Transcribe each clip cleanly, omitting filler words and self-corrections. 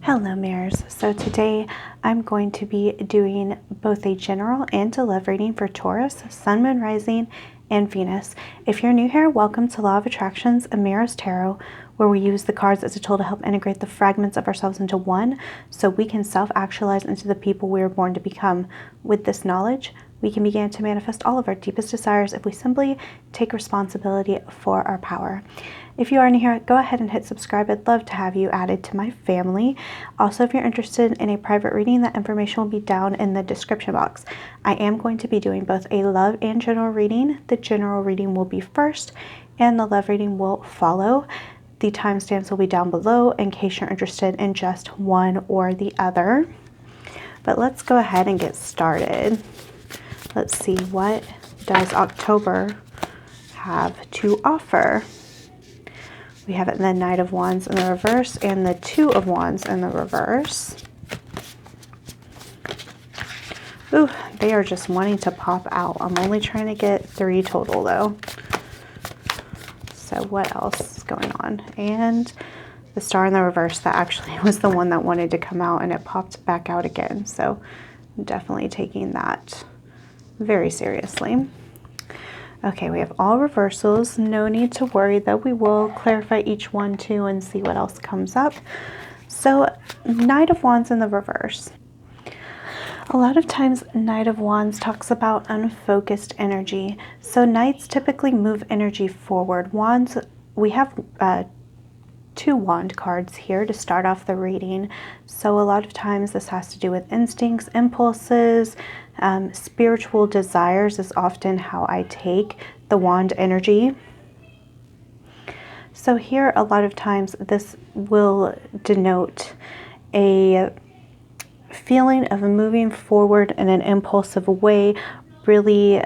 Hello mirrors. So today I'm going to be doing both a general and a love reading for Taurus, Sun, Moon, Rising, and Venus. If you're new here, welcome to Law of Attractions and Mirrors Tarot, where we use the cards as a tool to help integrate the fragments of ourselves into one so we can self-actualize into the people we were born to become. With this knowledge, we can begin to manifest all of our deepest desires if we simply take responsibility for our power. If you are new here, go ahead and hit subscribe. I'd love to have you added to my family. Also, if you're interested in a private reading, that information will be down in the description box. I am going to be doing both a love and general reading. The general reading will be first, and the love reading will follow. The timestamps will be down below in case you're interested in just one or the other. But let's go ahead and get started. Let's see, what does October have to offer? We have it in the Knight of Wands in the reverse and the Two of Wands in the reverse. Ooh, they are just wanting to pop out. I'm only trying to get 3 total though. So what else is going on? And the Star in the reverse, that actually was the one that wanted to come out and it popped back out again. So I'm definitely taking that very seriously. Okay, we have all reversals. No need to worry though. We will clarify each one too and see what else comes up. So Knight of Wands in the reverse. A lot of times Knight of Wands talks about unfocused energy. So Knights typically move energy forward. Wands, we have 2 wand cards here to start off the reading. So a lot of times this has to do with instincts, impulses, spiritual desires is often how I take the wand energy. So here a lot of times this will denote a feeling of moving forward in an impulsive way, really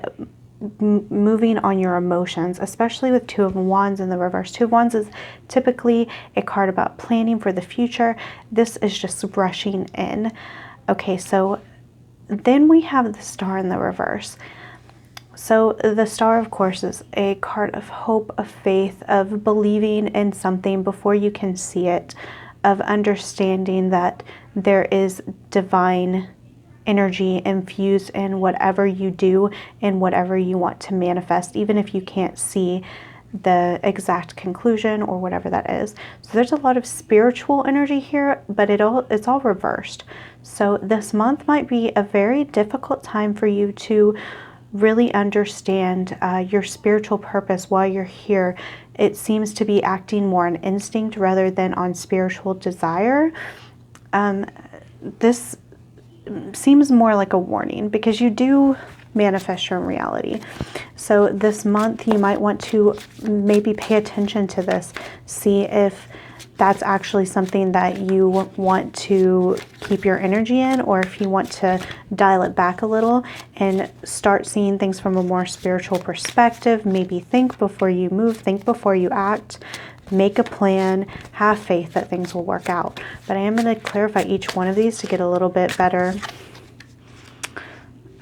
moving on your emotions, especially with Two of Wands in the reverse. Two of Wands is typically a card about planning for the future. This is just rushing in. Okay, so then we have the Star in the reverse. So the Star, of course, is a card of hope, of faith, of believing in something before you can see it, of understanding that there is divine energy infused in whatever you do and whatever you want to manifest, even if you can't see the exact conclusion or whatever that is. So there's a lot of spiritual energy here, but it's all reversed. So this month might be a very difficult time for you to really understand your spiritual purpose while you're here. It seems to be acting more on instinct rather than on spiritual desire. This seems more like a warning because you do manifest your reality. So this month you might want to maybe pay attention to this, see if that's actually something that you want to keep your energy in, or if you want to dial it back a little and start seeing things from a more spiritual perspective. Maybe think before you move, think before you act, make a plan, have faith that things will work out. But I am going to clarify each one of these to get a little bit better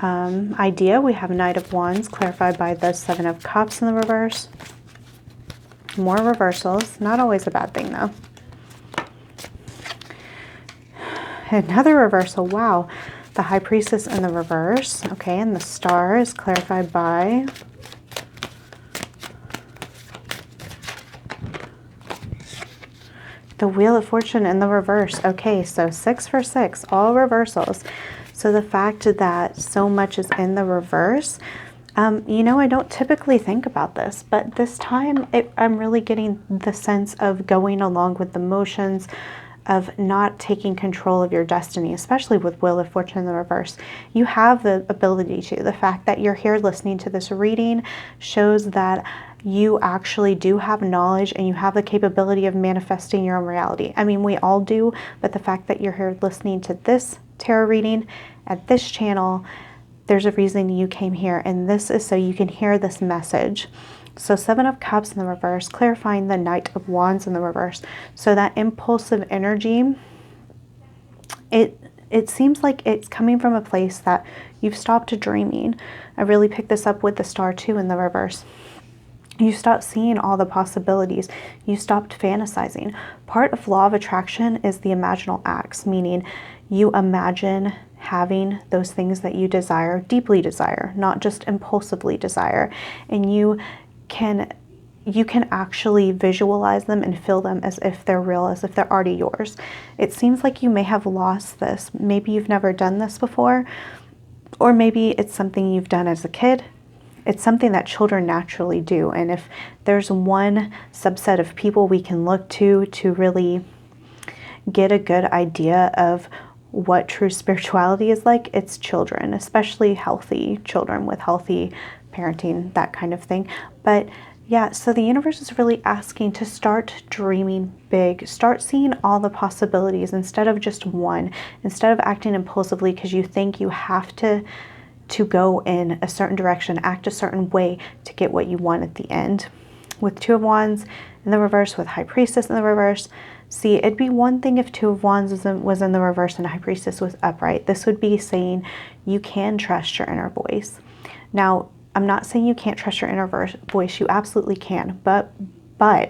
idea. We have Knight of Wands clarified by the Seven of Cups in the reverse. More reversals, not always a bad thing though. Another reversal, wow. The High Priestess in the reverse. Okay, and the Star is clarified by the Wheel of Fortune in the reverse. Okay, so 6 for 6, all reversals. So the fact that so much is in the reverse, you know, I don't typically think about this, but this time I'm really getting the sense of going along with the motions, of not taking control of your destiny, especially with Wheel of Fortune in the reverse. You have the ability to. The fact that you're here listening to this reading shows that you actually do have knowledge and you have the capability of manifesting your own reality. I mean, we all do, but the fact that you're here listening to this tarot reading at this channel, there's a reason you came here, and this is so you can hear this message. So Seven of Cups in the reverse, clarifying the Knight of Wands in the reverse. So that impulsive energy, it seems like it's coming from a place that you've stopped dreaming. I really picked this up with the Star too in the reverse. You stopped seeing all the possibilities. You stopped fantasizing. Part of law of attraction is the imaginal acts, meaning you imagine having those things that you desire, deeply desire, not just impulsively desire. And you can actually visualize them and feel them as if they're real, as if they're already yours. It seems like you may have lost this. Maybe you've never done this before, or maybe it's something you've done as a kid. It's something that children naturally do. And if there's one subset of people we can look to really get a good idea of what true spirituality is like, it's children, especially healthy children with healthy parenting, that kind of thing. But yeah, so the universe is really asking to start dreaming big, start seeing all the possibilities instead of just one, instead of acting impulsively because you think you have to go in a certain direction, act a certain way to get what you want at the end. With Two of Wands in the reverse, with High Priestess in the reverse, see, it'd be one thing if Two of Wands was in the reverse and High Priestess was upright. This would be saying you can trust your inner voice. Now, I'm not saying you can't trust your inner voice. You absolutely can. But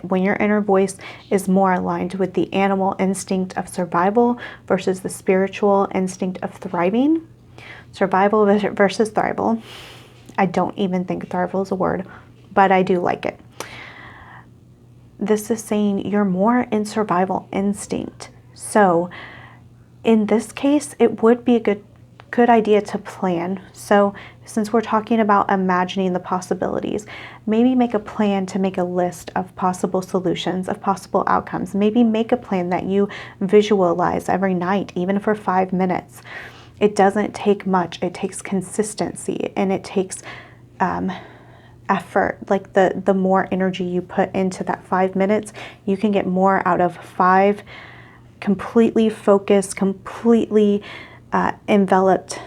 when your inner voice is more aligned with the animal instinct of survival versus the spiritual instinct of thriving, survival versus thrival. I don't even think thrival is a word, but I do like it. This is saying you're more in survival instinct. So in this case, it would be a good idea to plan. So since we're talking about imagining the possibilities, maybe make a plan to make a list of possible solutions, of possible outcomes. Maybe make a plan that you visualize every night, even for 5 minutes. It doesn't take much. It takes consistency, and it takes effort. Like the more energy you put into that 5 minutes, you can get more out of 5 completely focused, completely enveloped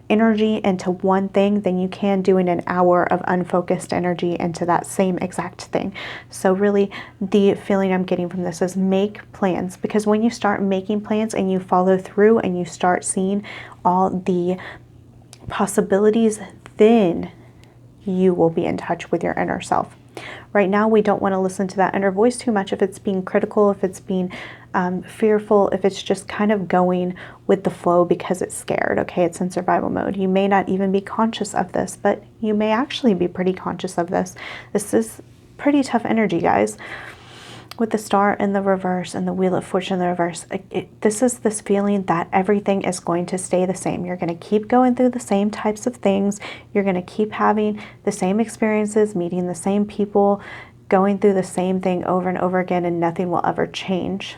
energy into one thing than you can doing an hour of unfocused energy into that same exact thing. So really, the feeling I'm getting from this is make plans, because when you start making plans and you follow through and you start seeing all the possibilities, then you will be in touch with your inner self. Right now, we don't want to listen to that inner voice too much if it's being critical, if it's being fearful, if it's just kind of going with the flow because it's scared. Okay, it's in survival mode. You may not even be conscious of this, but you may actually be pretty conscious of this. This is pretty tough energy, guys. With the Star in the reverse and the Wheel of Fortune in the reverse, this is this feeling that everything is going to stay the same. You're going to keep going through the same types of things. You're going to keep having the same experiences, meeting the same people, going through the same thing over and over again, and nothing will ever change.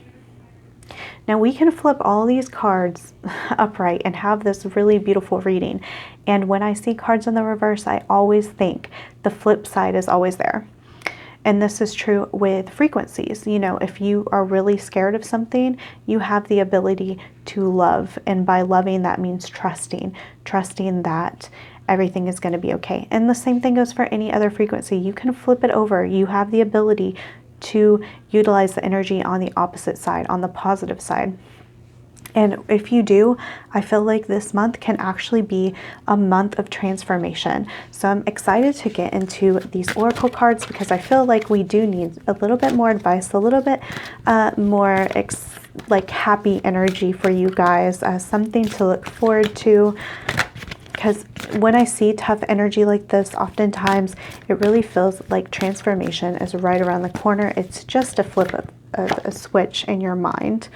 Now we can flip all these cards upright and have this really beautiful reading. And when I see cards in the reverse, I always think the flip side is always there. And this is true with frequencies. You know, if you are really scared of something, you have the ability to love. And by loving, that means trusting that everything is going to be okay. And the same thing goes for any other frequency. You can flip it over. You have the ability to utilize the energy on the opposite side, on the positive side. And if you do, I feel like this month can actually be a month of transformation. So I'm excited to get into these oracle cards because I feel like we do need a little bit more advice, a little bit more like happy energy for you guys, something to look forward to. Because when I see tough energy like this, oftentimes it really feels like transformation is right around the corner. It's just a flip of a switch in your mind.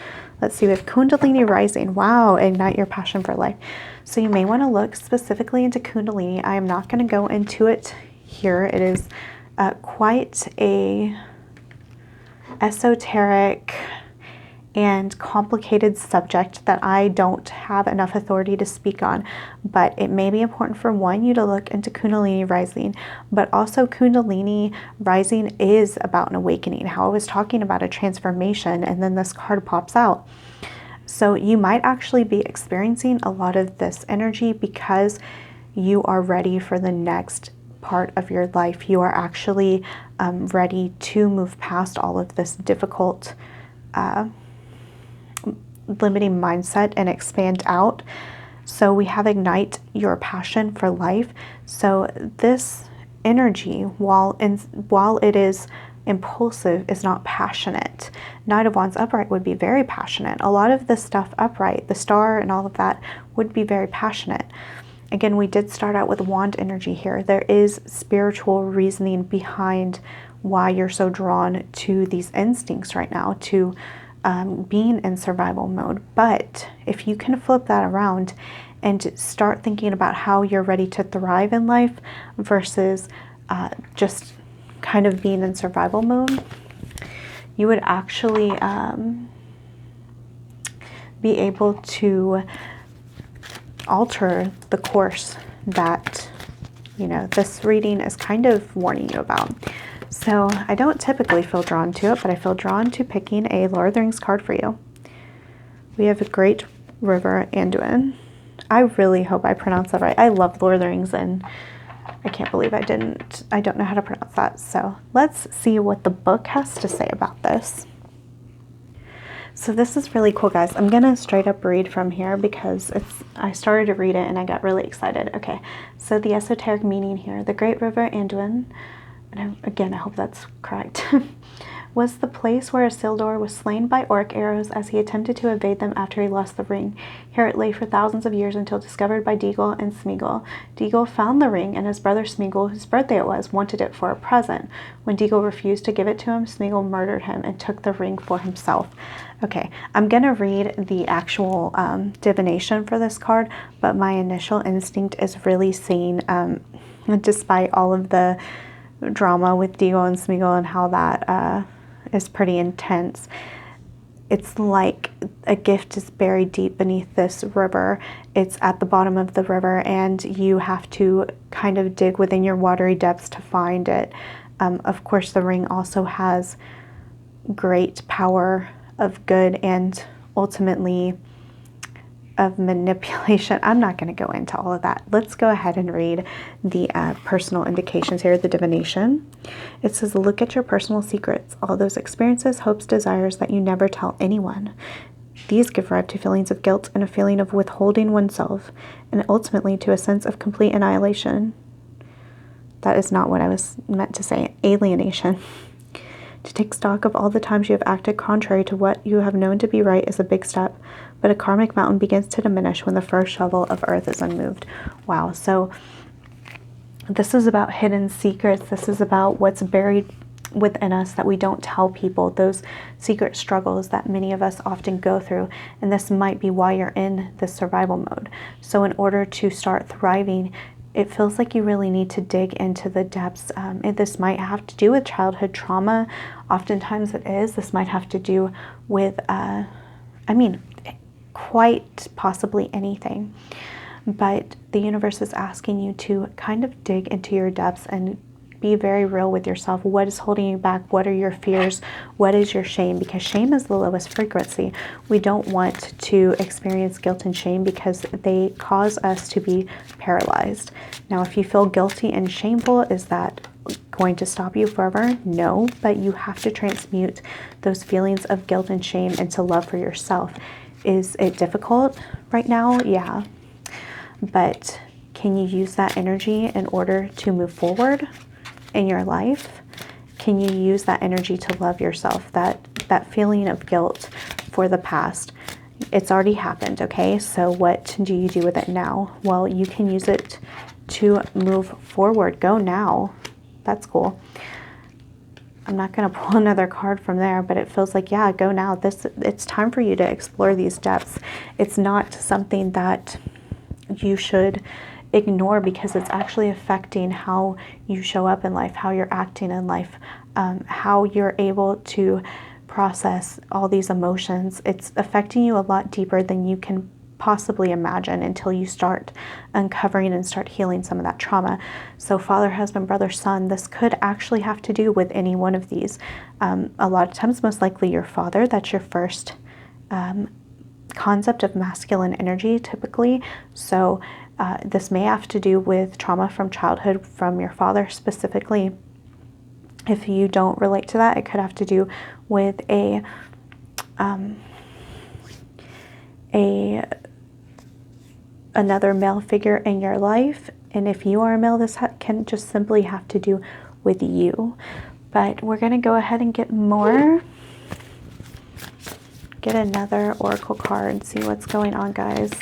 Let's see, we have Kundalini rising. Wow, ignite your passion for life. So you may want to look specifically into Kundalini. I am not going to go into it here. It is quite a esoteric and complicated subject that I don't have enough authority to speak on, but it may be important for you to look into Kundalini rising, but also Kundalini rising is about an awakening. How I was talking about a transformation, and then this card pops out. So you might actually be experiencing a lot of this energy because you are ready for the next part of your life. You are actually ready to move past all of this difficult limiting mindset and expand out. So we have ignite your passion for life. So this energy, while it is impulsive, is not passionate. Knight of Wands upright would be very passionate. A lot of the stuff upright, the star and all of that, would be very passionate. Again, we did start out with wand energy here. There is spiritual reasoning behind why you're so drawn to these instincts right now, to being in survival mode. But if you can flip that around and start thinking about how you're ready to thrive in life versus just kind of being in survival mode, you would actually be able to alter the course that, you know, this reading is kind of warning you about. So I don't typically feel drawn to it, but I feel drawn to picking a Lord of the Rings card for you. We have a Great River Anduin. I really hope I pronounced that right. I love Lord of the Rings, and I can't believe I don't know how to pronounce that. So let's see what the book has to say about this. So this is really cool, guys. I'm gonna straight up read from here because I started to read it and I got really excited. Okay, so the esoteric meaning here: the Great River Anduin, and again, I hope that's correct, was the place where Isildur was slain by orc arrows as he attempted to evade them after he lost the ring. Here it lay for thousands of years until discovered by Deagol and Smeagol. Deagol found the ring, and his brother Smeagol, whose birthday it was, wanted it for a present. When Deagol refused to give it to him, Smeagol murdered him and took the ring for himself. Okay, I'm going to read the actual divination for this card, but my initial instinct is really seeing, despite all of the drama with Deagol and Smeagol and how that is pretty intense, it's like a gift is buried deep beneath this river. It's at the bottom of the river, and you have to kind of dig within your watery depths to find it. Of course, the ring also has great power of good and ultimately of manipulation. I'm not going to go into all of that. Let's go ahead and read the personal indications here, the divination. It says, look at your personal secrets, all those experiences, hopes, desires that you never tell anyone. These give rise to feelings of guilt and a feeling of withholding oneself, and ultimately to a sense of complete annihilation. That is not what I was meant to say. Alienation. To take stock of all the times you have acted contrary to what you have known to be right is a big step, but a karmic mountain begins to diminish when the first shovel of earth is unmoved. Wow, so this is about hidden secrets. This is about what's buried within us that we don't tell people, those secret struggles that many of us often go through, and this might be why you're in this survival mode. So in order to start thriving, it feels like you really need to dig into the depths. This might have to do with childhood trauma. Oftentimes it is. This might have to do with, quite possibly anything. But the universe is asking you to kind of dig into your depths and be very real with yourself. What is holding you back? What are your fears? What is your shame? Because shame is the lowest frequency. We don't want to experience guilt and shame because they cause us to be paralyzed. Now, if you feel guilty and shameful, is that going to stop you forever? No, but you have to transmute those feelings of guilt and shame into love for yourself. Is it difficult right now? Yeah. But can you use that energy in order to move forward in your life? Can you use that energy to love yourself? That feeling of guilt for the past, it's already happened, okay? So what do you do with it now? Well, you can use it to move forward. Go now. That's cool. I'm not going to pull another card from there, but it feels like, yeah, go now. It's time for you to explore these depths. It's not something that you should ignore because it's actually affecting how you show up in life, how you're acting in life, how you're able to process all these emotions. It's affecting you a lot deeper than you can possibly imagine until you start uncovering and start healing some of that trauma. So father, husband, brother, son, this could actually have to do with any one of these. A lot of times, most likely your father. That's your first concept of masculine energy typically. So this may have to do with trauma from childhood from your father specifically. If you don't relate to that, it could have to do with another male figure in your life. And if you are a male, this can just simply have to do with you. But we're going to go ahead and get more. Get another oracle card. See what's going on, guys.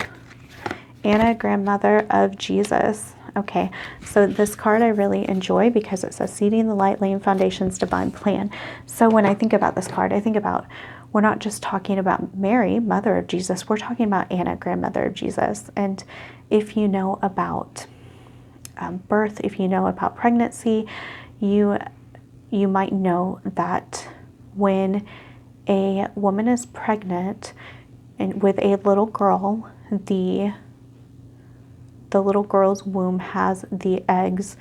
Anna, grandmother of Jesus. Okay, so this card I really enjoy because it says seeding the light, laying foundations, divine plan. So when I think about this card, I think about, we're not just talking about Mary, mother of Jesus, we're talking about Anna, grandmother of Jesus. And if you know about birth, if you know about pregnancy, you might know that when a woman is pregnant and with a little girl, the little girl's womb has the eggs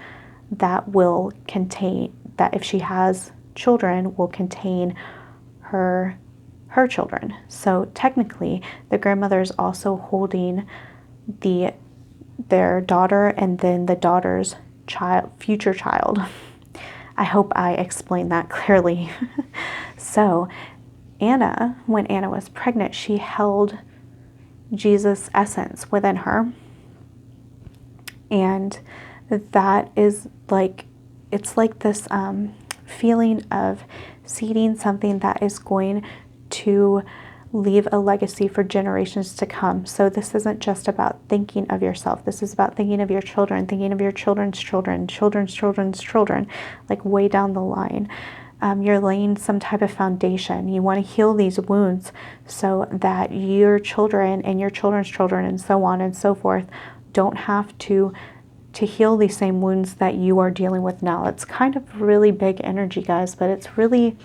that will contain, that if she has children, will contain her children. So technically, the grandmother is also holding their daughter and then the daughter's future child. I hope I explained that clearly. So Anna, when Anna was pregnant, she held Jesus' essence within her. And that is like, it's like this feeling of seeding something that is going to leave a legacy for generations to come. So this isn't just about thinking of yourself. This is about thinking of your children, thinking of your children's children, children's children's children, like way down the line. You're laying some type of foundation. You want to heal these wounds so that your children and your children's children and so on and so forth don't have to heal these same wounds that you are dealing with now. It's kind of really big energy, guys, but it's really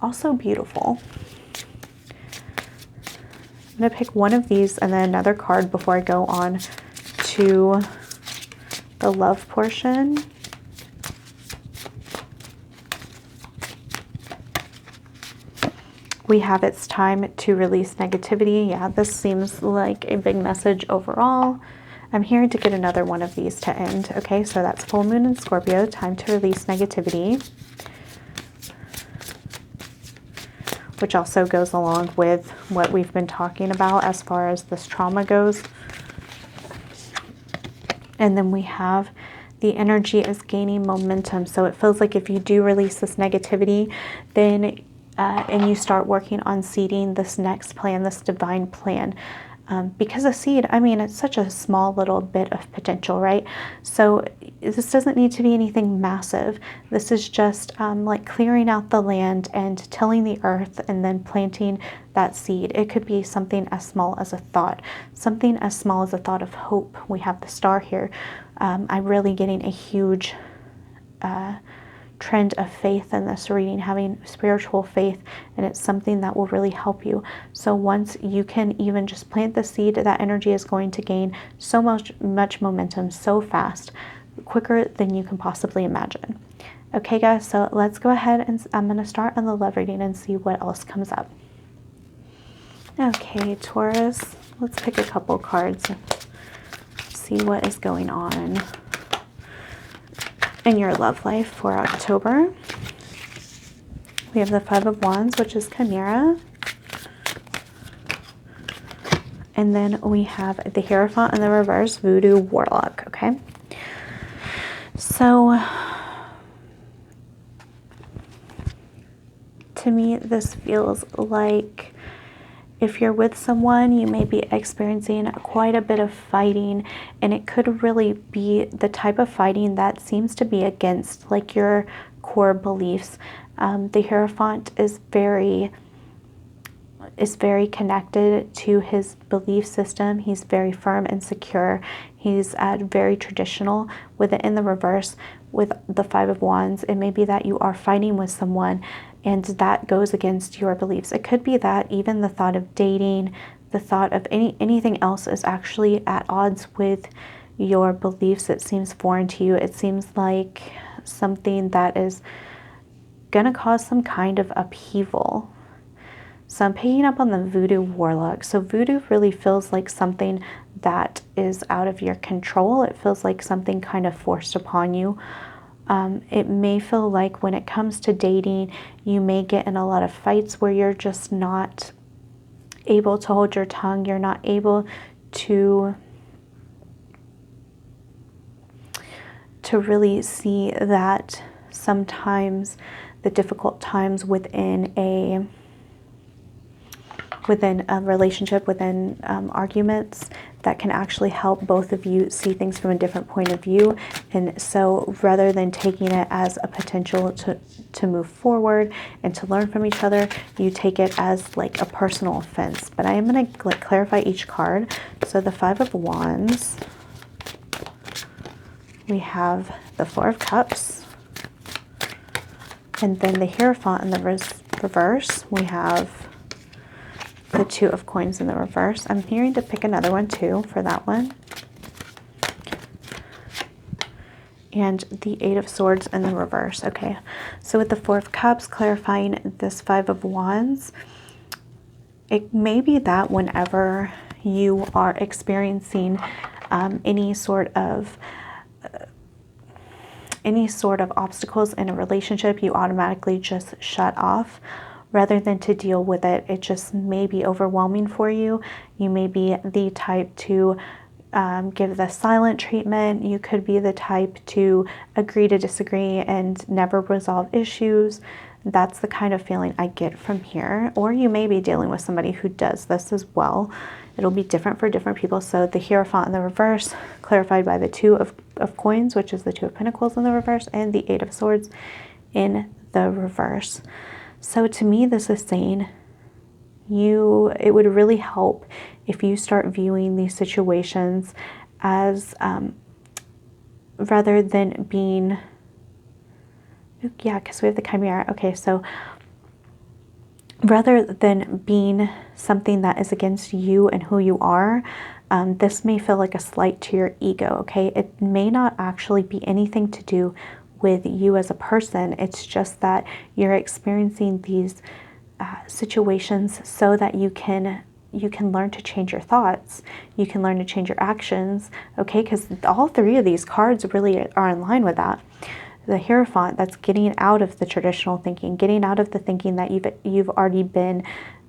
also beautiful. I'm going to pick one of these and then another card before I go on to the love portion. We have it's time to release negativity. Yeah, this seems like a big message overall. I'm here to get another one of these to end. Okay, so that's full moon in Scorpio, time to release negativity. Which also goes along with what we've been talking about as far as this trauma goes. And then we have the energy is gaining momentum. So it feels like if you do release this negativity, then and you start working on seeding this next plan, this divine plan. Because a seed, I mean, it's such a small little bit of potential, right? So this doesn't need to be anything massive. This is just like clearing out the land and tilling the earth and then planting that seed. It could be something as small as a thought, something as small as a thought of hope. We have the star here. I'm really getting a huge trend of faith in this reading, having spiritual faith, and it's something that will really help you. So once you can even just plant the seed, that energy is going to gain so much momentum so fast, quicker than you can possibly imagine. Okay, guys, so let's go ahead and I'm going to start on the love reading and see what else comes up. Okay, Taurus, let's pick a couple cards and see what is going on in your love life for October. We have the Five of Wands, which is Chimera. And then we have the Hierophant in the reverse, Voodoo Warlock, okay? So, to me, this feels like if you're with someone, you may be experiencing quite a bit of fighting, and it could really be the type of fighting that seems to be against like your core beliefs. The Hierophant is very connected to his belief system. He's very firm and secure. He's very traditional. With it in the reverse, with the Five of Wands, it may be that you are fighting with someone and that goes against your beliefs. It could be that even the thought of dating, the thought of anything else is actually at odds with your beliefs. It seems foreign to you. It seems like something that is going to cause some kind of upheaval. So I'm picking up on the Voodoo Warlock. So Voodoo really feels like something that is out of your control. It feels like something kind of forced upon you. It may feel like when it comes to dating, you may get in a lot of fights where you're just not able to hold your tongue. You're not able to to really see that sometimes the difficult times within a relationship, within arguments, that can actually help both of you see things from a different point of view. And so rather than taking it as a potential to move forward and to learn from each other, you take it as like a personal offense. But I am going to like clarify each card. So the Five of Wands, we have the Four of Cups, and then the Hierophant in the reverse, we have the Two of Coins in the reverse. I'm hearing to pick another one too for that one. And the Eight of Swords in the reverse. Okay, so with the Four of Cups, clarifying this Five of Wands, it may be that whenever you are experiencing any sort of obstacles in a relationship, you automatically just shut off rather than to deal with it. It just may be overwhelming for you. You may be the type to give the silent treatment. You could be the type to agree to disagree and never resolve issues. That's the kind of feeling I get from here. Or you may be dealing with somebody who does this as well. It'll be different for different people. So the Hierophant in the reverse, clarified by the Two of Coins, which is the Two of Pentacles in the reverse, and the Eight of Swords in the reverse. So to me, this is saying it would really help if you start viewing these situations as rather than being, yeah, because we have the Chimera. Okay, so rather than being something that is against you and who you are, this may feel like a slight to your ego, okay? It may not actually be anything to do with you as a person. It's just that you're experiencing these situations so that you can learn to change your thoughts. You can learn to change your actions, okay? Because all three of these cards really are in line with that. The Hierophant, that's getting out of the traditional thinking, getting out of the thinking that you've already been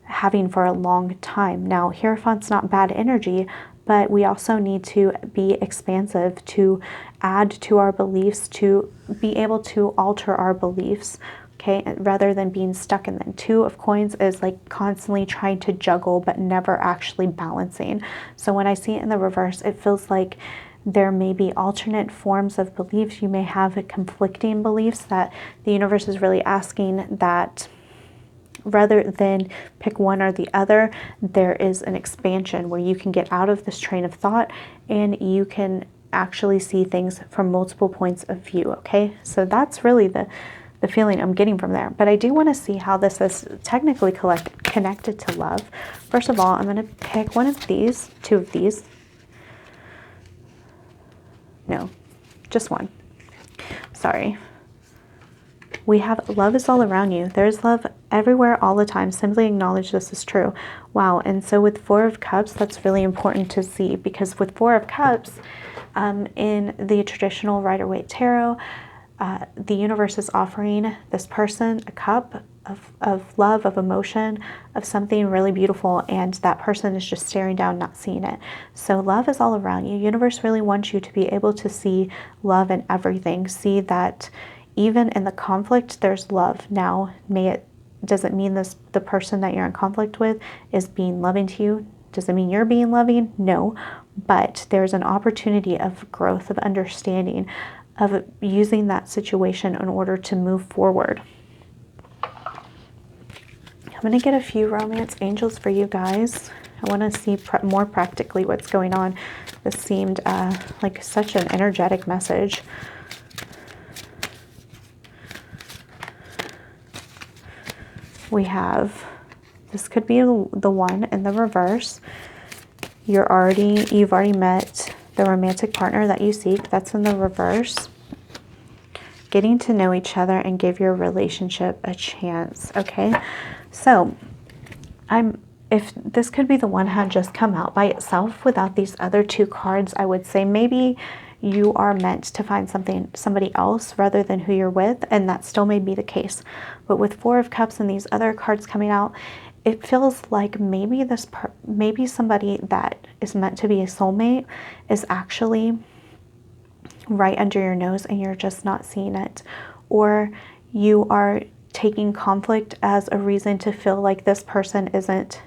having for a long time. Now, Hierophant's not bad energy, but we also need to be expansive, to add to our beliefs, to be able to alter our beliefs, okay, rather than being stuck in them. Two of Coins is like constantly trying to juggle, but never actually balancing. So when I see it in the reverse, it feels like there may be alternate forms of beliefs. You may have conflicting beliefs that the universe is really asking that rather than pick one or the other, there is an expansion where you can get out of this train of thought and you can actually see things from multiple points of view, okay? So that's really the feeling I'm getting from there. But I do want to see how this is technically connected to love. First of all, I'm going to pick one of these, two of these. No, just one. Sorry. We have love is all around you. There's love everywhere all the time. Simply acknowledge this is true. Wow. And so with Four of Cups, that's really important to see, because with Four of Cups, in the traditional Rider-Waite Tarot, the universe is offering this person a cup of love, of emotion, of something really beautiful, and that person is just staring down, not seeing it. So love is all around you. Universe really wants you to be able to see love in everything. See that even in the conflict, there's love. Now, does it mean the person that you're in conflict with is being loving to you? Does it mean you're being loving? No. But there's an opportunity of growth, of understanding, of using that situation in order to move forward. I'm going to get a few romance angels for you guys. I want to see more practically what's going on. This seemed like such an energetic message. We have, this could be the one in the reverse. You've already met the romantic partner that you seek. That's in the reverse. Getting to know each other and give your relationship a chance. Okay, so if this could be the one had just come out by itself without these other two cards, I would say maybe you are meant to find somebody else rather than who you're with, and that still may be the case. But with Four of Cups and these other cards coming out, it feels like maybe somebody that is meant to be a soulmate is actually right under your nose and you're just not seeing it. Or you are taking conflict as a reason to feel like this person isn't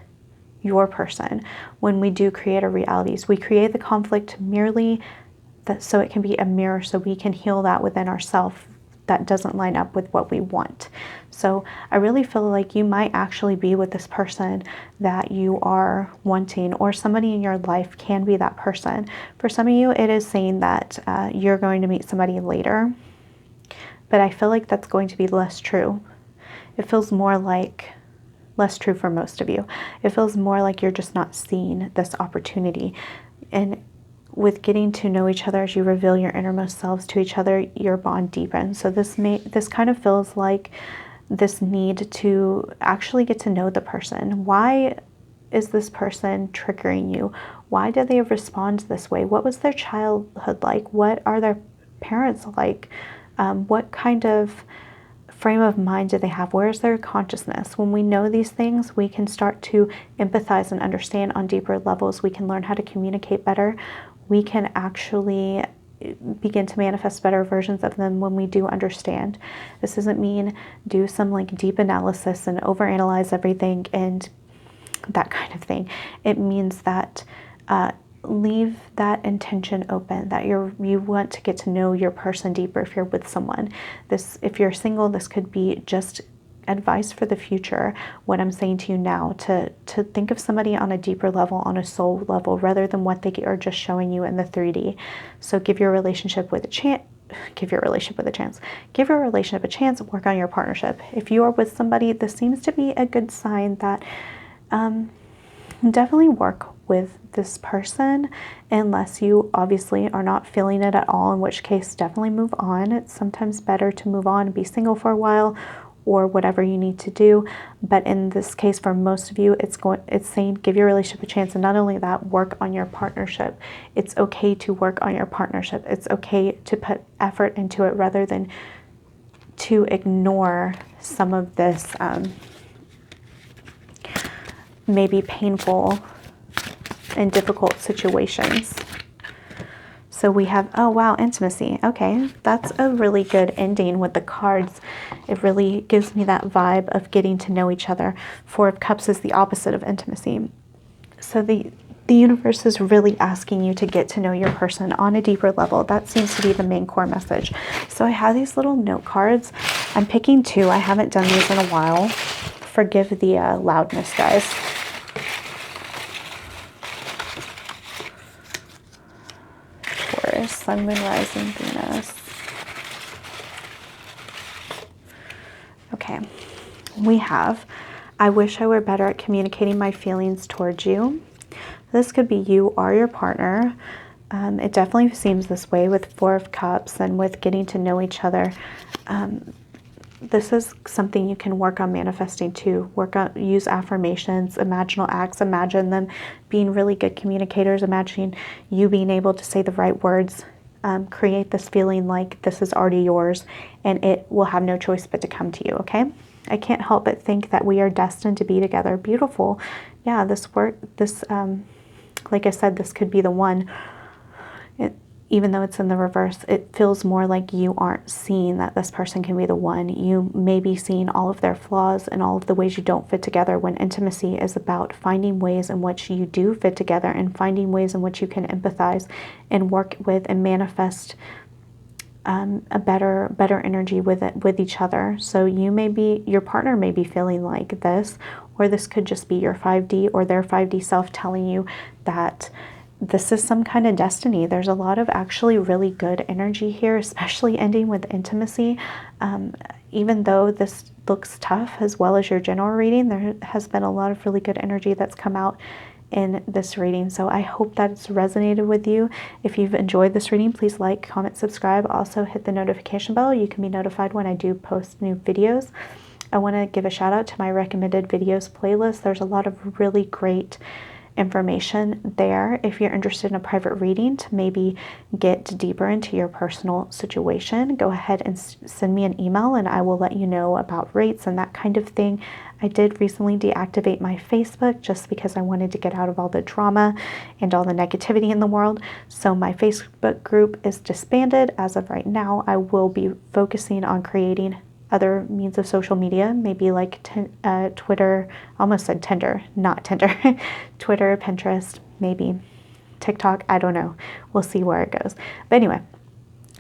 your person. When we do create our realities, we create the conflict merely that so it can be a mirror, so we can heal that within ourselves that doesn't line up with what we want. So I really feel like you might actually be with this person that you are wanting, or somebody in your life can be that person. For some of you, it is saying that you're going to meet somebody later, but I feel like that's going to be less true. It feels more like less true for most of you. It feels more like you're just not seeing this opportunity. And with getting to know each other, as you reveal your innermost selves to each other, your bond deepens. So this kind of feels like this need to actually get to know the person. Why is this person triggering you? Why do they respond this way? What was their childhood like? What are their parents like? What kind of frame of mind do they have? Where's their consciousness? When we know these things, we can start to empathize and understand on deeper levels. We can learn how to communicate better. We can actually begin to manifest better versions of them when we do understand. This doesn't mean do some like deep analysis and overanalyze everything and that kind of thing. It means that leave that intention open, that you want to get to know your person deeper if you're with someone. If you're single, this could be just advice for the future, what I'm saying to you now, to think of somebody on a deeper level, on a soul level, rather than what they are just showing you in the 3D. So give your relationship a chance. Give your relationship a chance, work on your partnership. If you are with somebody, this seems to be a good sign that definitely work with this person, unless you obviously are not feeling it at all, in which case definitely move on. It's sometimes better to move on and be single for a while, or whatever you need to do. But in this case, for most of you, it's saying give your relationship a chance. And not only that, work on your partnership. It's okay to work on your partnership. It's okay to put effort into it rather than to ignore some of this maybe painful and difficult situations. So we have, oh wow, intimacy. Okay, that's a really good ending with the cards. It really gives me that vibe of getting to know each other. 4 of Cups is the opposite of intimacy. So the universe is really asking you to get to know your person on a deeper level. That seems to be the main core message. So I have these little note cards. I'm picking 2. I haven't done these in a while. Forgive the loudness, guys. Sun, Moon, Rising, Venus. Okay, we have, I wish I were better at communicating my feelings towards you. This could be you or your partner. It definitely seems this way with 4 of Cups and with getting to know each other. This is something you can work on manifesting too. Use affirmations, imaginal acts, imagine them being really good communicators, imagine you being able to say the right words, create this feeling like this is already yours and it will have no choice but to come to you, okay? I can't help but think that we are destined to be together. Beautiful. Yeah, like I said, this could be the one. Even though it's in the reverse, it feels more like you aren't seeing that this person can be the one. You may be seeing all of their flaws and all of the ways you don't fit together, when intimacy is about finding ways in which you do fit together and finding ways in which you can empathize and work with and manifest a better energy with each other. So your partner may be feeling like this, or this could just be your 5D or their 5D self telling you that this is some kind of destiny. There's a lot of actually really good energy here, especially ending with intimacy. Even though this looks tough, as well as your general reading, there has been a lot of really good energy that's come out in this reading. So I hope that it's resonated with you. If you've enjoyed this reading, please like, comment, subscribe. Also hit the notification bell. You can be notified when I do post new videos. I want to give a shout out to my recommended videos playlist. There's a lot of really great information there. If you're interested in a private reading to maybe get deeper into your personal situation, go ahead and send me an email and I will let you know about rates and that kind of thing. I did recently deactivate my Facebook just because I wanted to get out of all the drama and all the negativity in the world. So my Facebook group is disbanded as of right now. I will be focusing on creating other means of social media, maybe like Twitter, almost said Tinder, not Tinder, Twitter, Pinterest, maybe TikTok, I don't know. We'll see where it goes. But anyway,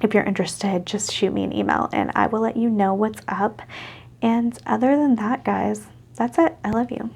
if you're interested, just shoot me an email and I will let you know what's up. And other than that, guys, that's it. I love you.